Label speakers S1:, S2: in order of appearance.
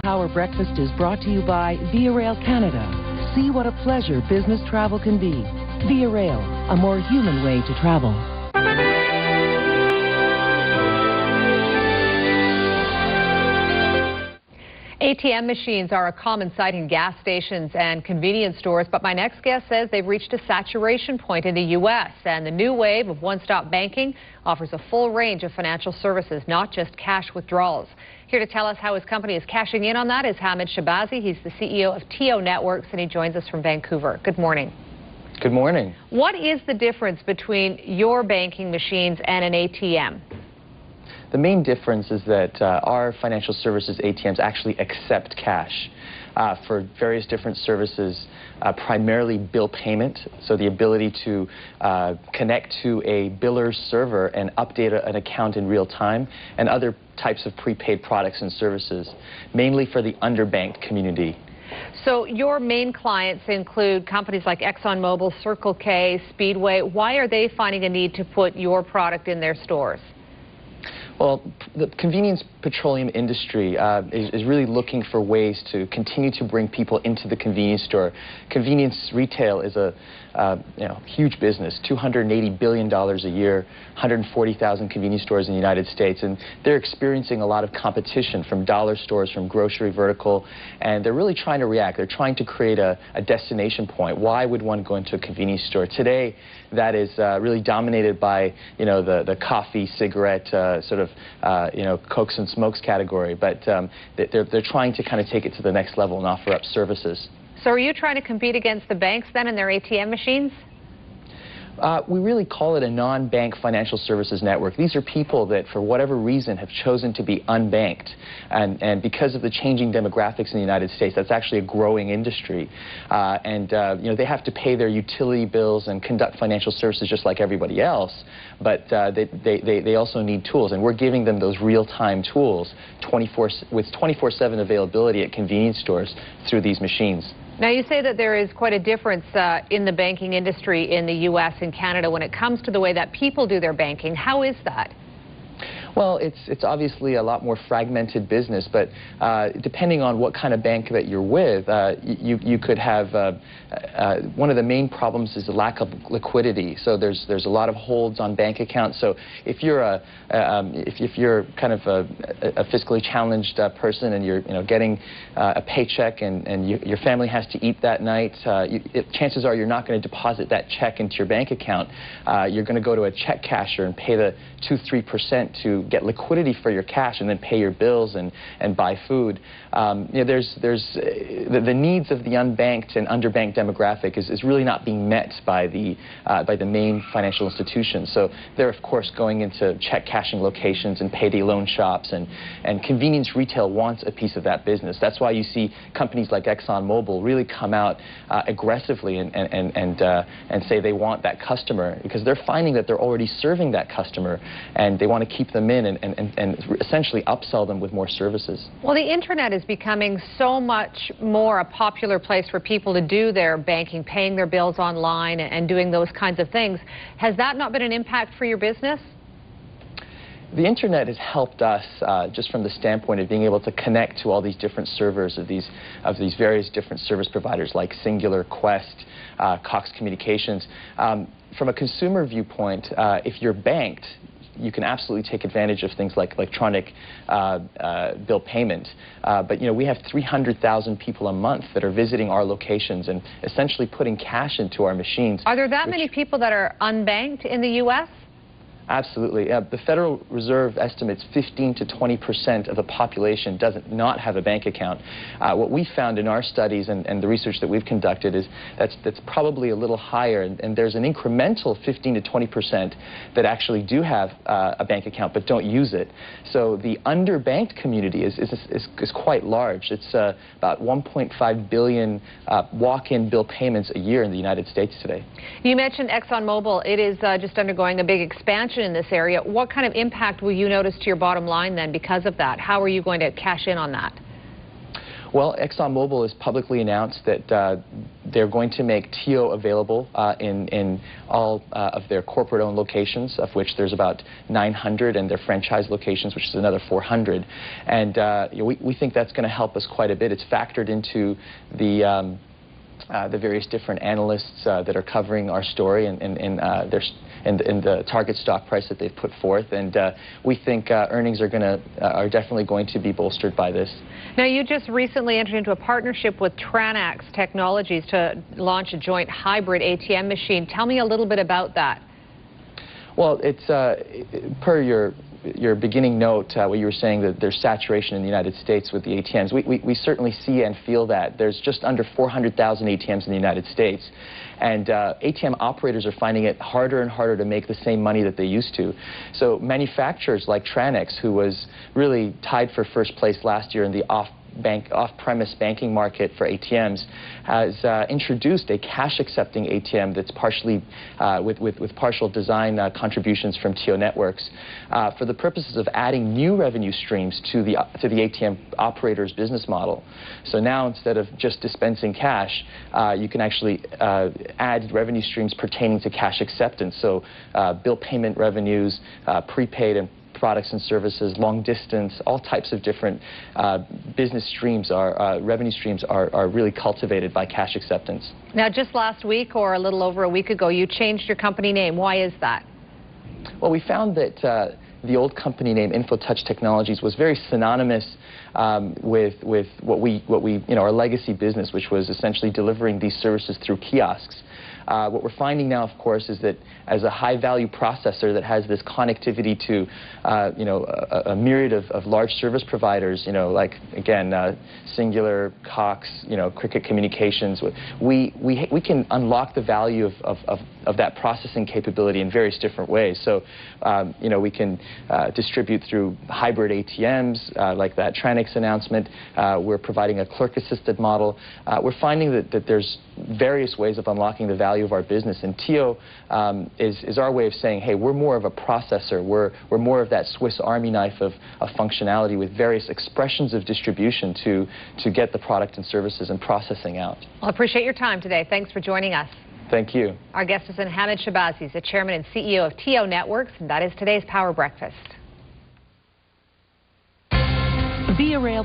S1: Power Breakfast is brought to you by Via Rail Canada. See what a pleasure business travel can be. Via Rail, a more human way to travel.
S2: ATM machines are a common sight in gas stations and convenience stores, but my next guest says they've reached a saturation point in the U.S., and the new wave of one-stop banking offers a full range of financial services, not just cash withdrawals. Here to tell us how his company is cashing in on that is Shahbazi. He's the CEO of TIO Networks, and he joins us from Vancouver. Good morning.
S3: Good morning.
S2: What is the difference between your banking machines and an ATM?
S3: The main difference is that our financial services ATMs actually accept cash for various different services, primarily bill payment, so the ability to connect to a biller's server and update an account in real time, and other types of prepaid products and services, mainly for the underbanked community.
S2: So your main clients include companies like ExxonMobil, Circle K, Speedway. Why are they finding a need to put your product in their stores?
S3: Well, the convenience petroleum industry is really looking for ways to continue to bring people into the convenience store. Convenience retail is a huge business, $280 billion a year, 140,000 convenience stores in the United States, and they're experiencing a lot of competition from dollar stores, from grocery vertical, and they're really trying to react. They're trying to create a destination point. Why would one go into a convenience store? Today, that is really dominated by, the coffee, cigarette, sort of, Cokes and smokes category, but they're trying to kind of take it to the next level and offer up services.
S2: So are you trying to compete against the banks then and their ATM machines?
S3: We really call it a non-bank financial services network. These are people that, for whatever reason, have chosen to be unbanked. And because of the changing demographics in the United States, that's actually a growing industry. They have to pay their utility bills and conduct financial services just like everybody else, but they also need tools, and we're giving them those real-time tools with 24/7 availability at convenience stores through these machines.
S2: Now, you say that there is quite a difference in the banking industry in the U.S. and Canada when it comes to the way that people do their banking. How is that?
S3: Well, it's obviously a lot more fragmented business, but depending on what kind of bank that you're with, you could have one of the main problems is the lack of liquidity. So there's a lot of holds on bank accounts. So if you're if you're kind of a fiscally challenged person and you're getting a paycheck and your family has to eat that night, chances are you're not going to deposit that check into your bank account. You're going to go to a check casher and pay the 2-3% to get liquidity for your cash and then pay your bills and buy food. There's the needs of the unbanked and underbanked demographic is really not being met by the main financial institutions. So they're of course going into check cashing locations and payday loan shops, and convenience retail wants a piece of that business. That's why you see companies like ExxonMobil really come out aggressively and say they want that customer, because they're finding that they're already serving that customer and they want to keep them in and essentially upsell them with more services.
S2: Well, the internet is becoming so much more a popular place for people to do their banking, paying their bills online and doing those kinds of things. Has that not been an impact for your business?
S3: The internet has helped us just from the standpoint of being able to connect to all these different servers of these various different service providers like Singular, Quest, Cox Communications. From a consumer viewpoint, if you're banked, you can absolutely take advantage of things like electronic bill payment. But we have 300,000 people a month that are visiting our locations and essentially putting cash into our machines.
S2: Are there that many people that are unbanked in the U.S.?
S3: Absolutely. The Federal Reserve estimates 15 to 20% of the population does not have a bank account. What we found in our studies and the research that we've conducted is that's probably a little higher, and there's an incremental 15 to 20% that actually do have a bank account but don't use it. So the underbanked community is quite large. It's about 1.5 billion walk-in bill payments a year in the United States today.
S2: You mentioned ExxonMobil. It is just undergoing a big expansion in this area. What kind of impact will you notice to your bottom line then because of that? How are you going to cash in on that?
S3: Well, ExxonMobil has publicly announced that they're going to make TIO available in all of their corporate-owned locations, of which there's about 900, and their franchise locations, which is another 400. And we think that's going to help us quite a bit. It's factored into the various different analysts that are covering our story and the target stock price that they've put forth, and we think earnings are definitely going to be bolstered by this.
S2: Now, you just recently entered into a partnership with Tranax Technologies to launch a joint hybrid ATM machine. Tell me a little bit about that.
S3: Well, it's per your beginning note, what you were saying, that there's saturation in the United States with the ATMs. We certainly see and feel that. There's just under 400,000 ATMs in the United States, and ATM operators are finding it harder and harder to make the same money that they used to. So manufacturers like Tranax, who was really tied for first place last year in the off-premise banking market for ATMs, has introduced a cash-accepting ATM that's partially with partial design contributions from TIO Networks for the purposes of adding new revenue streams to the ATM operator's business model. So now, instead of just dispensing cash, you can actually add revenue streams pertaining to cash acceptance. So bill payment revenues, prepaid and products and services, long distance, all types of different business streams, revenue streams are really cultivated by cash acceptance.
S2: Now, just last week or a little over a week ago, you changed your company name. Why is that?
S3: Well, we found that the old company name InfoTouch Technologies was very synonymous with our legacy business, which was essentially delivering these services through kiosks. What we're finding now, of course, is that as a high-value processor that has this connectivity to, a myriad of large service providers, like, again, Singular, Cox, Cricket Communications, we can unlock the value of that processing capability in various different ways. So, we can distribute through hybrid ATMs, like that Tranax announcement. We're providing a clerk-assisted model. We're finding that there's various ways of unlocking the value of our business, and TIO is our way of saying, hey, we're more of a processor. We're more of that Swiss Army knife of functionality with various expressions of distribution to get the product and services and processing out.
S2: Well, I appreciate your time today. Thanks for joining us.
S3: Thank you.
S2: Our guest is Shahbazi. He's the chairman and CEO of TIO Networks, and that is today's Power Breakfast.
S1: Via Rail